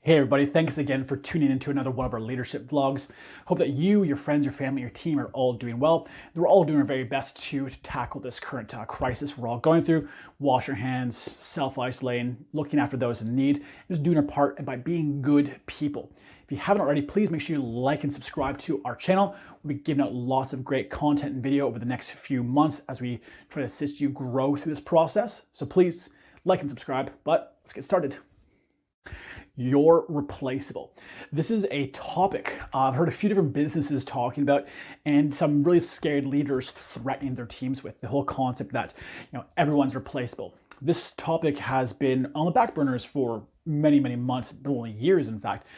Hey everybody, thanks again for tuning into another one of our leadership vlogs. Hope that you, your friends, your family, your team are all doing well. We're all doing our very best to tackle this current crisis we're all going through. Wash your hands, self-isolating, looking after those in need, just doing our part and by being good people. If you haven't already, please make sure you like and subscribe to our channel. We'll be giving out lots of great content and video over the next few months as we try to assist you grow through this process. So please like and subscribe, but let's get started. You're replaceable. This is a topic I've heard a few different businesses talking about and some really scared leaders threatening their teams with the whole concept that everyone's replaceable. This topic has been on the back burners for many months, only years in fact.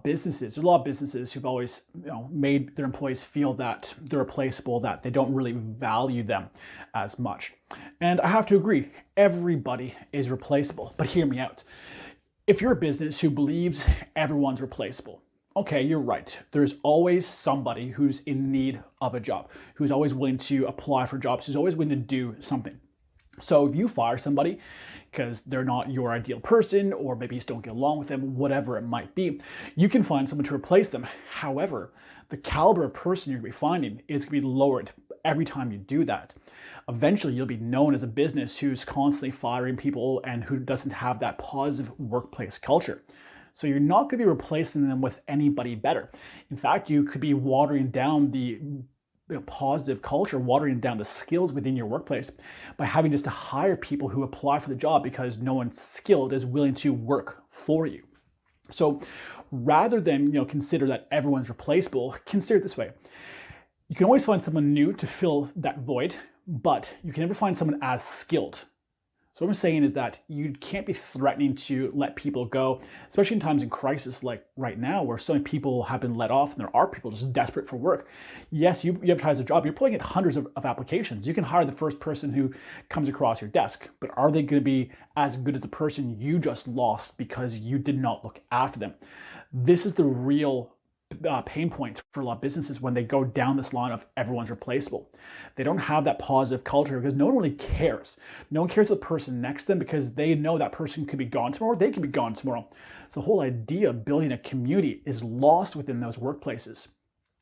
There's a lot of businesses who've always made their employees feel that they're replaceable, that they don't really value them as much. And I have to agree, everybody is replaceable, but hear me out. If you're a business who believes everyone's replaceable, okay, you're right. There's always somebody who's in need of a job, who's always willing to apply for jobs, who's always willing to do something. So if you fire somebody because they're not your ideal person, or maybe you just don't get along with them, whatever it might be, you can find someone to replace them. However, the caliber of person you're going to be finding is going to be lowered every time you do that. Eventually, you'll be known as a business who's constantly firing people and who doesn't have that positive workplace culture. So you're not going to be replacing them with anybody better. In fact, you could be watering down the positive culture, watering down the skills within your workplace by having just to hire people who apply for the job because no one skilled is willing to work for you. So rather than consider that everyone's replaceable, consider it this way. You can always find someone new to fill that void, but you can never find someone as skilled. So what I'm saying is that you can't be threatening to let people go, especially in times in crisis like right now, where so many people have been let off and there are people just desperate for work. Yes, you advertise a job, you're putting in hundreds of applications. You can hire the first person who comes across your desk, but are they going to be as good as the person you just lost because you did not look after them? This is the real pain point for a lot of businesses when they go down this line of everyone's replaceable. They don't have that positive culture because no one really cares. No one cares about the person next to them because they know that person could be gone tomorrow, they could be gone tomorrow. So the whole idea of building a community is lost within those workplaces.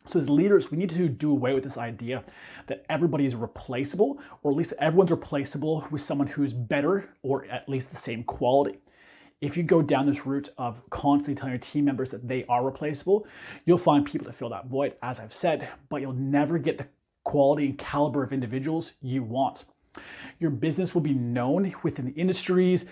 So as leaders, we need to do away with this idea that everybody is replaceable, or at least everyone's replaceable with someone who's better or at least the same quality. If you go down this route of constantly telling your team members that they are replaceable, you'll find people to fill that void, as I've said, but you'll never get the quality and caliber of individuals you want. Your business will be known within the industries,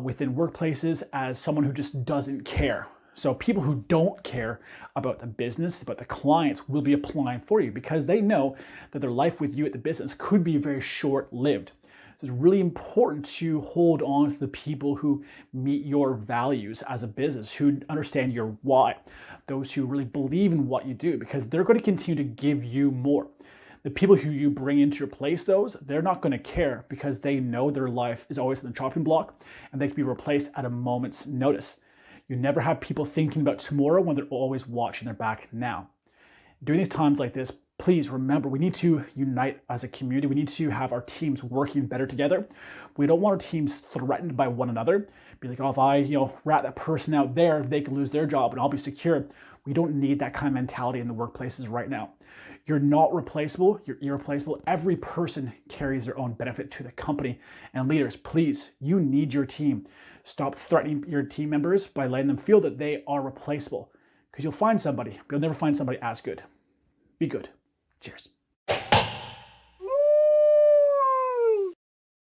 within workplaces, as someone who just doesn't care. So people who don't care about the business, about the clients, will be applying for you because they know that their life with you at the business could be very short-lived. So it's really important to hold on to the people who meet your values as a business, who understand your why, those who really believe in what you do, because they're going to continue to give you more. The people who you bring in to replace those, they're not going to care because they know their life is always in the chopping block and they can be replaced at a moment's notice. You never have people thinking about tomorrow when they're always watching their back now. During these times like this, please remember, we need to unite as a community. We need to have our teams working better together. We don't want our teams threatened by one another. Be like, oh, if I rat that person out there, they can lose their job and I'll be secure. We don't need that kind of mentality in the workplaces right now. You're not replaceable, you're irreplaceable. Every person carries their own benefit to the company. And leaders, please, you need your team. Stop threatening your team members by letting them feel that they are replaceable, because you'll find somebody, but you'll never find somebody as good. Be good. Cheers.